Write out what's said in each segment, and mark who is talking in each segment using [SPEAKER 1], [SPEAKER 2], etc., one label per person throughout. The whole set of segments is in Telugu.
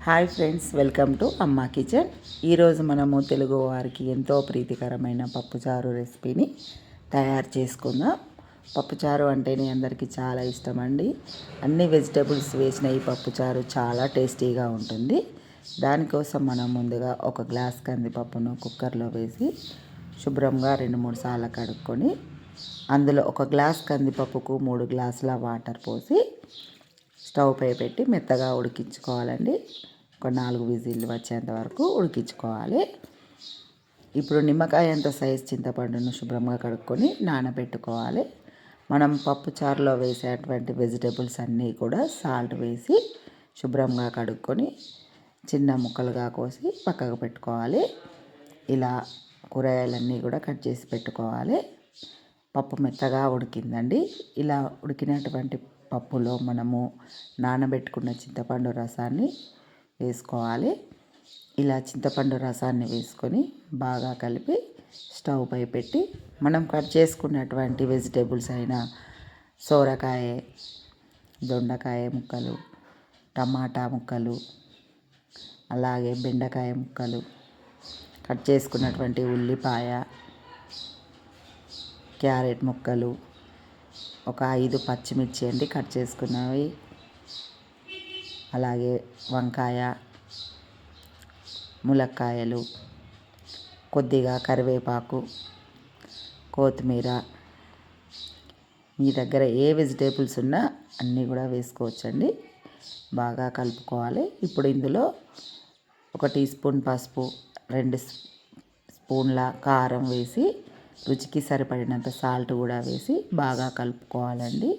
[SPEAKER 1] హాయ్ ఫ్రెండ్స్, వెల్కమ్ టు అమ్మా కిచెన్. ఈరోజు మనము తెలుగు వారికి ఎంతో ప్రీతికరమైన పప్పుచారు రెసిపీని తయారు చేసుకుందాం. పప్పుచారు అంటేనే అందరికీ చాలా ఇష్టం అండి. అన్ని వెజిటేబుల్స్ వేసిన ఈ పప్పుచారు చాలా టేస్టీగా ఉంటుంది. దానికోసం మనం ముందుగా ఒక గ్లాస్ కందిపప్పును కుక్కర్లో వేసి శుభ్రంగా 2-3 సార్లు కడుక్కొని అందులో ఒక గ్లాస్ కందిపప్పుకు 3 గ్లాసుల వాటర్ పోసి స్టవ్ పై పెట్టి మెత్తగా ఉడికించుకోవాలండి. ఒక 4 విజిల్లు వచ్చేంత వరకు ఉడికించుకోవాలి. ఇప్పుడు నిమ్మకాయ అంత సైజ్ చింతపండును శుభ్రంగా కడుక్కొని నానబెట్టుకోవాలి. మనం పప్పు చారులో వేసేటువంటి వెజిటేబుల్స్ అన్నీ కూడా సాల్ట్ వేసి శుభ్రంగా కడుక్కొని చిన్న ముక్కలుగా కోసి పక్కకు పెట్టుకోవాలి. ఇలా కూరగాయలన్నీ కూడా కట్ చేసి పెట్టుకోవాలి. పప్పు మెత్తగా ఉడికిందండి. ఇలా ఉడికినటువంటి పప్పులో మనము నానబెట్టుకున్న చింతపండు రసాన్ని వేసుకోవాలి. ఇలా చింతపండు రసాన్ని వేసుకొని బాగా కలిపి స్టవ్ పై పెట్టి మనం కట్ చేసుకున్నటువంటి వెజిటేబుల్స్ అయిన సోరకాయ, దొండకాయ ముక్కలు, టమాటా ముక్కలు, అలాగే బెండకాయ ముక్కలు, కట్ చేసుకున్నటువంటి ఉల్లిపాయ, క్యారెట్ ముక్కలు, ఒక 5 పచ్చిమిర్చి అండి కట్ చేసుకున్నవి, అలాగే వంకాయ, ములక్కాయలు, కొద్దిగా కరివేపాకు, కొత్తిమీర, మీ దగ్గర ఏ వెజిటేబుల్స్ ఉన్నా అన్నీ కూడా వేసుకోవచ్చండి. బాగా కలుపుకోవాలి. ఇప్పుడు ఇందులో 1 టీ స్పూన్ పసుపు, 2 స్పూన్ల కారం వేసి రుచికి సరిపడినంత సాల్ట్ కూడా వేసి బాగా కలుపుకోవాలండి.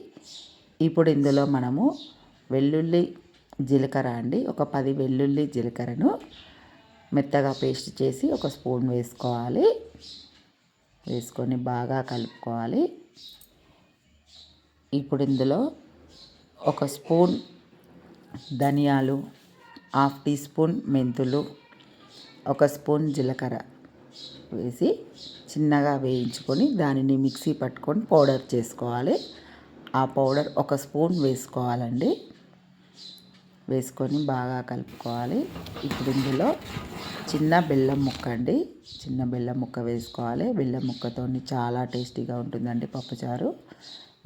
[SPEAKER 1] ఇప్పుడు ఇందులో మనము వెల్లుల్లి జీలకర్ర అండి, ఒక 10 వెల్లుల్లి జీలకర్రను మెత్తగా పేస్ట్ చేసి 1 స్పూన్ వేసుకోవాలి. వేసుకొని బాగా కలుపుకోవాలి. ఇప్పుడు ఇందులో 1 స్పూన్ ధనియాలు, 1/2 టీ స్పూన్ మెంతులు, 1 స్పూన్ జీలకర్ర వేసి చిన్నగా వేయించుకొని దానిని మిక్సీ పట్టుకొని పౌడర్ చేసుకోవాలి. ఆ పౌడర్ 1 స్పూన్ వేసుకోవాలండి. వేసుకొని బాగా కలుపుకోవాలి. ఇప్పుడు ఇందులో చిన్న బెల్లం ముక్క అండి, చిన్న బెల్లం ముక్క వేసుకోవాలి. బెల్లం ముక్కతో చాలా టేస్టీగా ఉంటుందండి పప్పుచారు.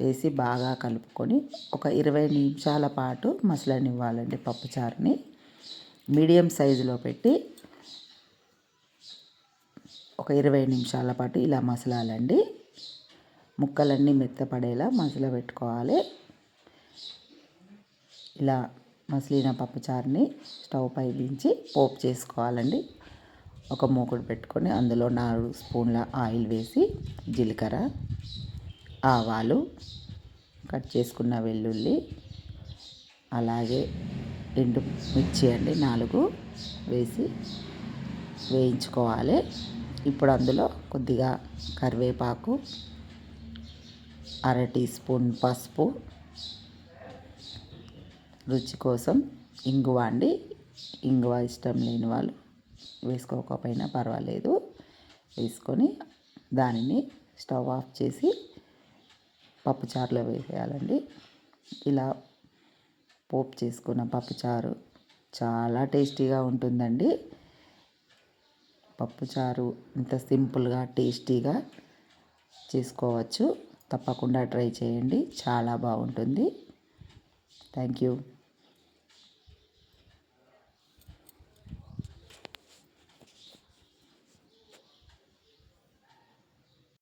[SPEAKER 1] వేసి బాగా కలుపుకొని ఒక 20 నిమిషాల పాటు మసలనివ్వాలండి. పప్పుచారుని మీడియం సైజులో పెట్టి ఒక 20 నిమిషాల పాటు ఇలా మసలాలండి. ముక్కలన్నీ మెత్తపడేలా మసల పెట్టుకోవాలి. ఇలా మసిలిన పప్పుచారుని స్టవ్ పై దించి పోపు చేసుకోవాలండి. ఒక మూకుడు పెట్టుకొని అందులో 4 స్పూన్ల ఆయిల్ వేసి జీలకర్ర, ఆవాలు, కట్ చేసుకున్న వెల్లుల్లి, అలాగే ఎండుమిర్చి అండి 4 వేసి వేయించుకోవాలి. ఇప్పుడు అందులో కొద్దిగా కరివేపాకు, 1/2 టీ స్పూన్ పసుపు, రుచి కోసం ఇంగువ అండి. ఇంగువ ఇష్టం లేని వాళ్ళు వేసుకోకపోయినా పర్వాలేదు. వేసుకొని దానిని స్టవ్ ఆఫ్ చేసి పప్పుచారులో వేసేయాలండి. ఇలా పోపు చేసుకున్న పప్పుచారు చాలా టేస్టీగా ఉంటుందండి. పప్పుచారు ఇంత సింపుల్గా టేస్టీగా చేసుకోవచ్చు. తప్పకుండా ట్రై చేయండి, చాలా బాగుంటుంది. Thank you.